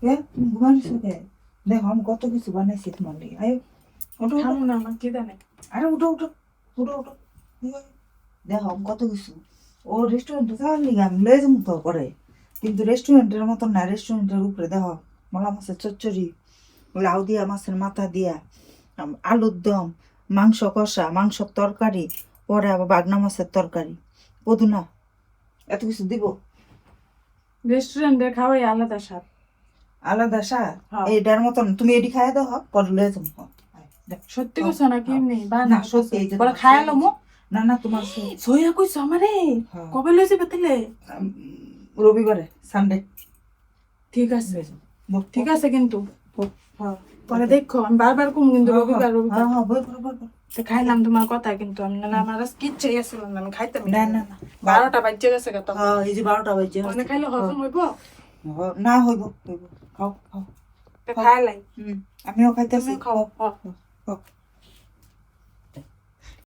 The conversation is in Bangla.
তুমি ঘুমাইছো কে? দেখো আমি কত কিছু বানাইছি তোমার লিগে। আয়ো ওঠো ওঠো। খামু না আমার খিদা নেই। আরে উঠো উঠো উঠো উঠো। দেখো আমি কত কিছু ও রেস্টুরেন্টে যাওয়ার লিগে আমি লয়ে যাবো তো করে, কিন্তু রেস্টুরেন্টের মতন না। রেস্টুরেন্টের উপরে দেখো মলা মাছের চচ্চড়ি, লাউ দিয়া মাছের মাথা দিয়া, আলুর দম, মাংস কষা, মাংসর তরকারি, পরে আবার বাগনা মাছের তরকারি, পদুনা, এত কিছু দিব। রেস্টুরেন্টে খাওয়াই আলাদা স্বাদ। আলাদা স্বাদ। হ্যাঁ। এইটার মতন তুমি এটি খাইয়া দাও, পরে লয়ে যাবো। সত্যি কইছো না কি এমনি না সত্যি এই যে পরে তোমার খায়া লমু। না না তোমার সইয়া কইছো আমারে হ্যাঁ। কবে লইছে বেতলে? রবিবারে সানডে। ঠিক আছে ঠিক ঠিক আছে কিন্তু হ্যাঁ পরে দেখো আমি বারবার কম কিন্তু রবিবার রবিবার হ্যাঁ বই বই বই বই। তো খাইলাম তোমার কথা কিন্তু আমি না আমার আজ কিচ্ছু গেছিল না আমি খাইতাম না না না 12টা বাজে গেছে কত হ্যাঁ এই যে 12টা বাজে মানে খাইলে হজম হইব না হইব হইব খাও খাও তো খাইলাই আমিও খাইতেছি। খাও খাও